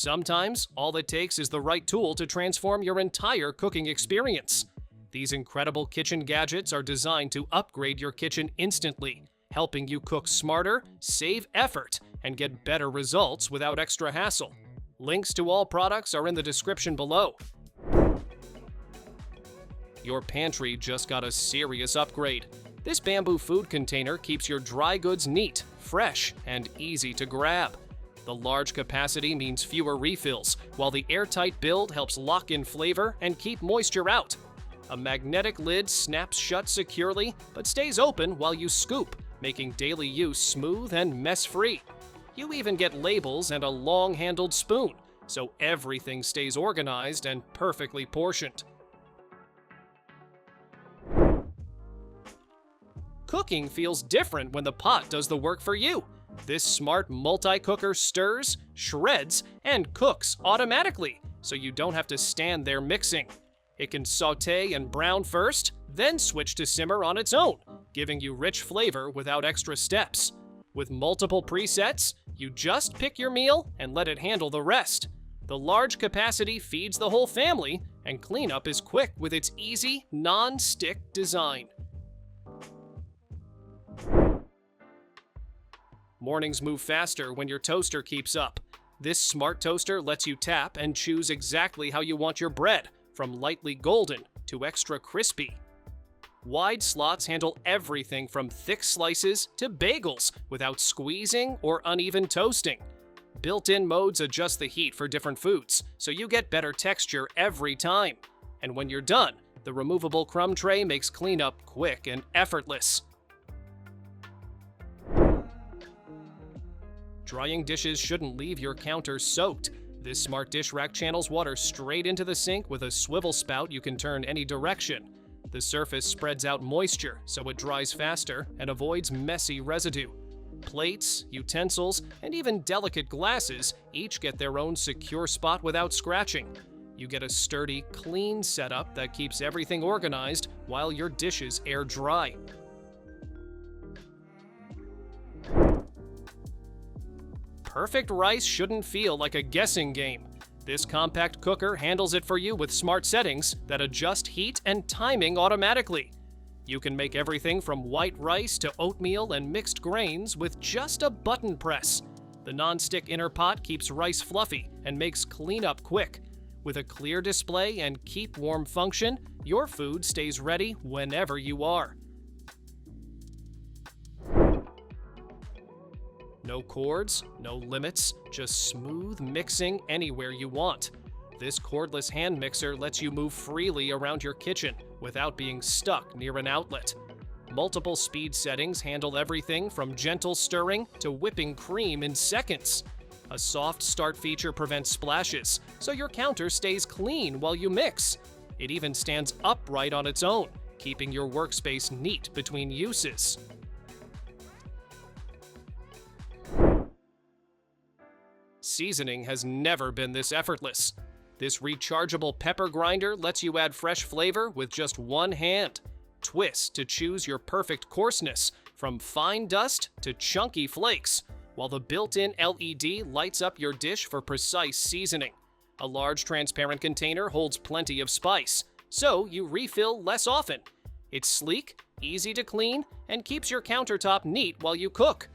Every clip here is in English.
Sometimes, all it takes is the right tool to transform your entire cooking experience. These incredible kitchen gadgets are designed to upgrade your kitchen instantly, helping you cook smarter, save effort, and get better results without extra hassle. Links to all products are in the description below. Your pantry just got a serious upgrade. This bamboo food container keeps your dry goods neat, fresh, and easy to grab. The large capacity means fewer refills, while the airtight build helps lock in flavor and keep moisture out. A magnetic lid snaps shut securely, but stays open while you scoop, making daily use smooth and mess-free. You even get labels and a long-handled spoon, so everything stays organized and perfectly portioned. Cooking feels different when the pot does the work for you. This smart multi-cooker stirs, shreds, and cooks automatically, so you don't have to stand there mixing. It can saute and brown first, then switch to simmer on its own, giving you rich flavor without extra steps. With multiple presets, you just pick your meal and let it handle the rest. The large capacity feeds the whole family, and cleanup is quick with its easy, non-stick design. Mornings move faster when your toaster keeps up. This smart toaster lets you tap and choose exactly how you want your bread, from lightly golden to extra crispy. Wide slots handle everything from thick slices to bagels without squeezing or uneven toasting. Built-in modes adjust the heat for different foods, so you get better texture every time. And when you're done, the removable crumb tray makes cleanup quick and effortless. Drying dishes shouldn't leave your counter soaked. This smart dish rack channels water straight into the sink with a swivel spout you can turn any direction. The surface spreads out moisture so it dries faster and avoids messy residue. Plates, utensils, and even delicate glasses each get their own secure spot without scratching. You get a sturdy, clean setup that keeps everything organized while your dishes air dry. Perfect rice shouldn't feel like a guessing game. This compact cooker handles it for you with smart settings that adjust heat and timing automatically. You can make everything from white rice to oatmeal and mixed grains with just a button press. The non-stick inner pot keeps rice fluffy and makes cleanup quick. With a clear display and keep warm function, your food stays ready whenever you are. No cords, no limits, just smooth mixing anywhere you want. This cordless hand mixer lets you move freely around your kitchen without being stuck near an outlet. Multiple speed settings handle everything from gentle stirring to whipping cream in seconds. A soft start feature prevents splashes, so your counter stays clean while you mix. It even stands upright on its own, keeping your workspace neat between uses. Seasoning has never been this effortless. This rechargeable pepper grinder lets you add fresh flavor with just one hand. Twist to choose your perfect coarseness, from fine dust to chunky flakes, while the built-in LED lights up your dish for precise seasoning. A large transparent container holds plenty of spice, so you refill less often. It's sleek, easy to clean, and keeps your countertop neat while you cook.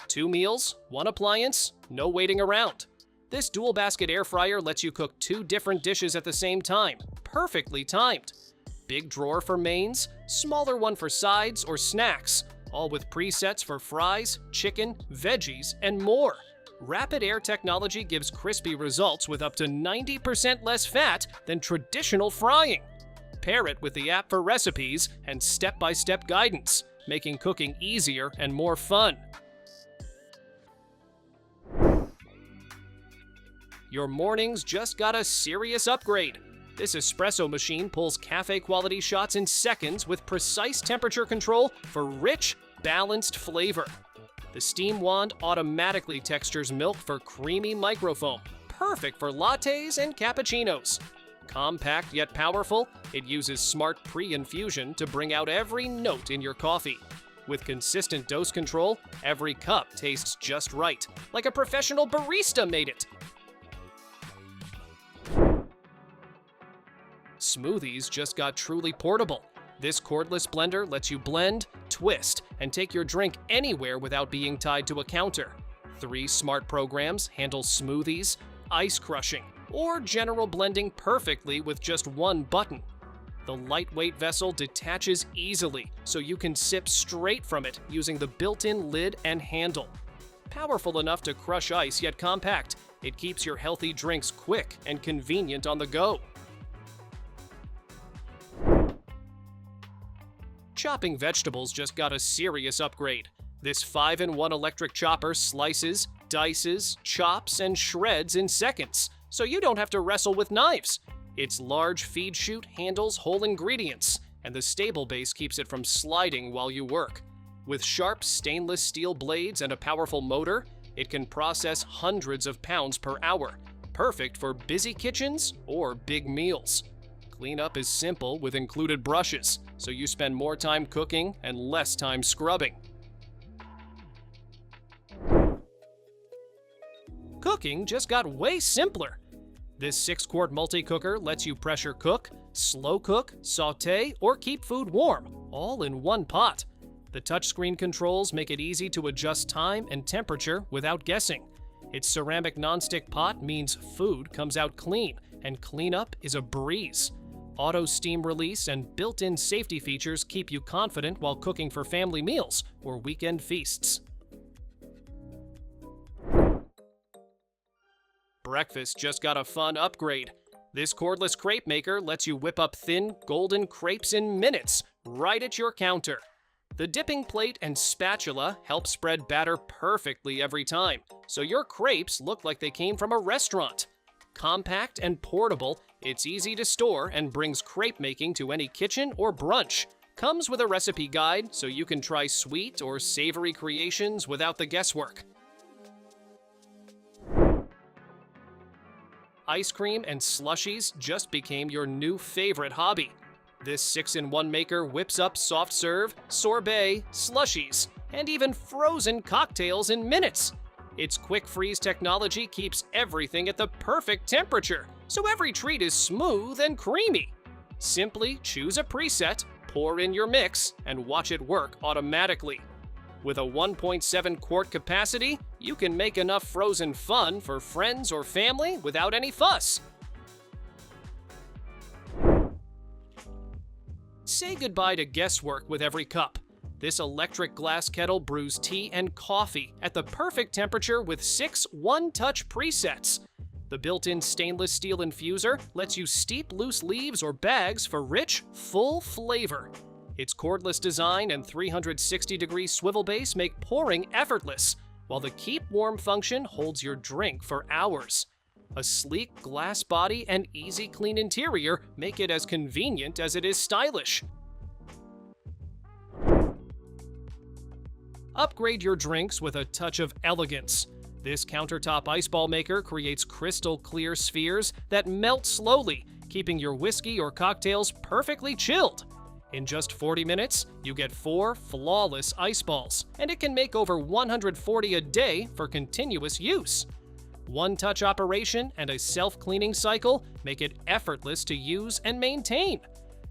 2 meals, 1 appliance, no waiting around. This dual basket air fryer lets you cook 2 different dishes at the same time, perfectly timed. Big drawer for mains, smaller one for sides or snacks, all with presets for fries, chicken, veggies, and more. Rapid air technology gives crispy results with up to 90% less fat than traditional frying. Pair it with the app for recipes and step-by-step guidance, making cooking easier and more fun. Your mornings just got a serious upgrade. This espresso machine pulls cafe-quality shots in seconds with precise temperature control for rich, balanced flavor. The steam wand automatically textures milk for creamy microfoam, perfect for lattes and cappuccinos. Compact yet powerful, it uses smart pre-infusion to bring out every note in your coffee. With consistent dose control, every cup tastes just right, like a professional barista made it. Smoothies just got truly portable. This cordless blender lets you blend, twist, and take your drink anywhere without being tied to a counter. 3 smart programs handle smoothies, ice crushing, or general blending perfectly with just one button. The lightweight vessel detaches easily, so you can sip straight from it using the built-in lid and handle. Powerful enough to crush ice yet compact, it keeps your healthy drinks quick and convenient on the go. Chopping vegetables just got a serious upgrade. This 5-in-1 electric chopper slices, dices, chops, and shreds in seconds, so you don't have to wrestle with knives. Its large feed chute handles whole ingredients, and the stable base keeps it from sliding while you work. With sharp stainless steel blades and a powerful motor, it can process hundreds of pounds per hour, perfect for busy kitchens or big meals. Cleanup is simple with included brushes, so you spend more time cooking and less time scrubbing. Cooking just got way simpler. This 6-quart multi-cooker lets you pressure cook, slow cook, saute, or keep food warm, all in one pot. The touchscreen controls make it easy to adjust time and temperature without guessing. Its ceramic nonstick pot means food comes out clean, and cleanup is a breeze. Auto steam release and built-in safety features keep you confident while cooking for family meals or weekend feasts. Breakfast just got a fun upgrade. This cordless Crepe Maker lets you whip up thin, golden crepes in minutes, right at your counter. The dipping plate and spatula help spread batter perfectly every time, so your crepes look like they came from a restaurant. Compact and portable, it's easy to store and brings crepe making to any kitchen or brunch. Comes with a recipe guide, so you can try sweet or savory creations without the guesswork. Ice cream and slushies just became your new favorite hobby. This 6-in-1 maker whips up soft serve, sorbet, slushies, and even frozen cocktails in minutes. Its quick freeze technology keeps everything at the perfect temperature, so every treat is smooth and creamy. Simply choose a preset, pour in your mix, and watch it work automatically. With a 1.7-quart capacity, you can make enough frozen fun for friends or family without any fuss. Say goodbye to guesswork with every cup. This electric glass kettle brews tea and coffee at the perfect temperature with 6 one-touch presets. The built-in stainless steel infuser lets you steep loose leaves or bags for rich, full flavor. Its cordless design and 360-degree swivel base make pouring effortless, while the keep warm function holds your drink for hours. A sleek glass body and easy clean interior make it as convenient as it is stylish. Upgrade your drinks with a touch of elegance. This countertop ice ball maker creates crystal clear spheres that melt slowly, keeping your whiskey or cocktails perfectly chilled. In just 40 minutes, you get 4 flawless ice balls, and it can make over 140 a day for continuous use. One-touch operation and a self-cleaning cycle make it effortless to use and maintain.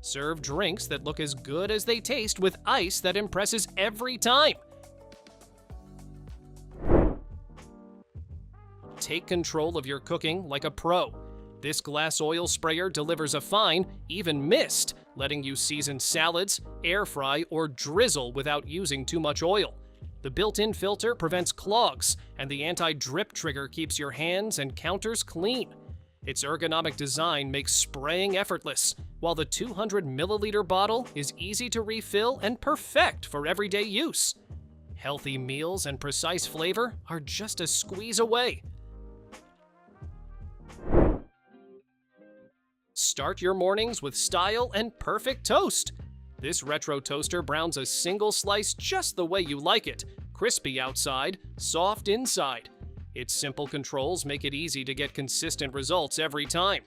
Serve drinks that look as good as they taste with ice that impresses every time. Take control of your cooking like a pro. This glass oil sprayer delivers a fine, even mist, letting you season salads, air fry, or drizzle without using too much oil. The built-in filter prevents clogs, and the anti-drip trigger keeps your hands and counters clean. Its ergonomic design makes spraying effortless, while the 200-milliliter bottle is easy to refill and perfect for everyday use. Healthy meals and precise flavor are just a squeeze away. Start your mornings with style and perfect toast. This retro toaster browns a single slice just the way you like it, crispy outside, soft inside. Its simple controls make it easy to get consistent results every time.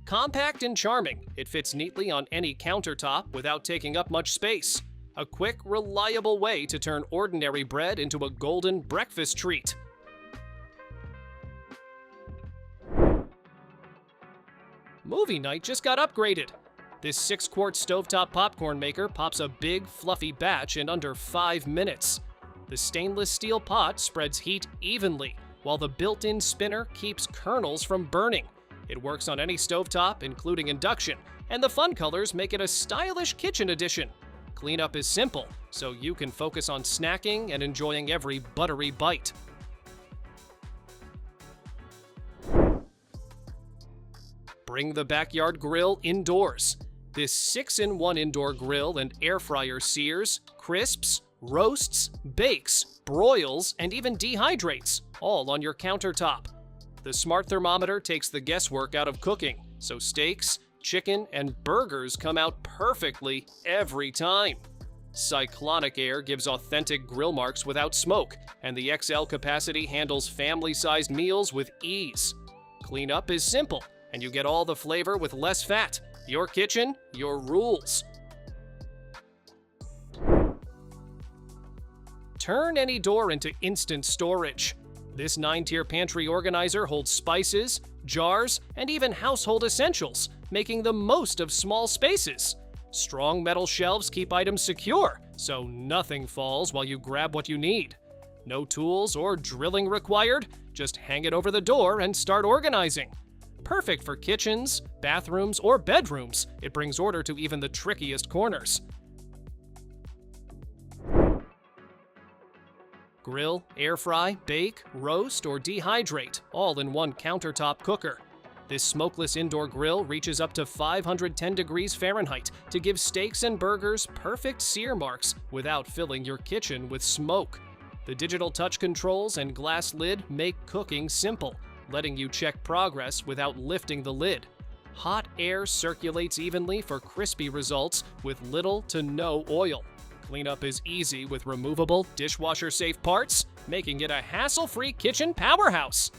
Compact and charming, it fits neatly on any countertop without taking up much space. A quick, reliable way to turn ordinary bread into a golden breakfast treat. Movie night just got upgraded. This 6-quart stovetop popcorn maker pops a big, fluffy batch in under 5 minutes. The stainless steel pot spreads heat evenly, while the built-in spinner keeps kernels from burning. It works on any stovetop, including induction, and the fun colors make it a stylish kitchen addition. Cleanup is simple, so you can focus on snacking and enjoying every buttery bite. Bring the backyard grill indoors. This 6-in-1 indoor grill and air fryer sears, crisps, roasts, bakes, broils, and even dehydrates, all on your countertop. The smart thermometer takes the guesswork out of cooking, so steaks, chicken, and burgers come out perfectly every time. Cyclonic air gives authentic grill marks without smoke, and the XL capacity handles family-sized meals with ease. Cleanup is simple, and you get all the flavor with less fat. Your kitchen, your rules. Turn any door into instant storage. This 9-tier pantry organizer holds spices, jars, and even household essentials, making the most of small spaces. Strong metal shelves keep items secure, so nothing falls while you grab what you need. No tools or drilling required, just hang it over the door and start organizing. Perfect for kitchens, bathrooms, or bedrooms, it brings order to even the trickiest corners. Grill, air fry, bake, roast, or dehydrate, all in one countertop cooker. This smokeless indoor grill reaches up to 510 degrees Fahrenheit to give steaks and burgers perfect sear marks without filling your kitchen with smoke. The digital touch controls and glass lid make cooking simple, letting you check progress without lifting the lid. Hot air circulates evenly for crispy results with little to no oil. Cleanup is easy with removable, dishwasher-safe parts, making it a hassle-free kitchen powerhouse.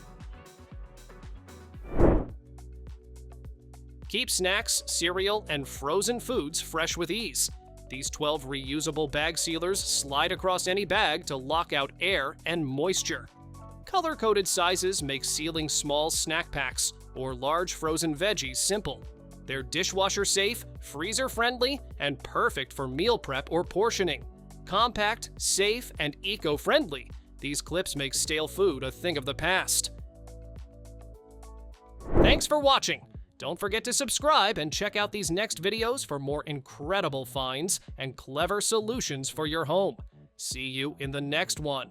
Keep snacks, cereal, and frozen foods fresh with ease. These 12 reusable bag sealers slide across any bag to lock out air and moisture. Color-coded sizes make sealing small snack packs or large frozen veggies simple. They're dishwasher-safe, freezer-friendly, and perfect for meal prep or portioning. Compact, safe, and eco-friendly, these clips make stale food a thing of the past. Thanks for watching! Don't forget to subscribe and check out these next videos for more incredible finds and clever solutions for your home. See you in the next one.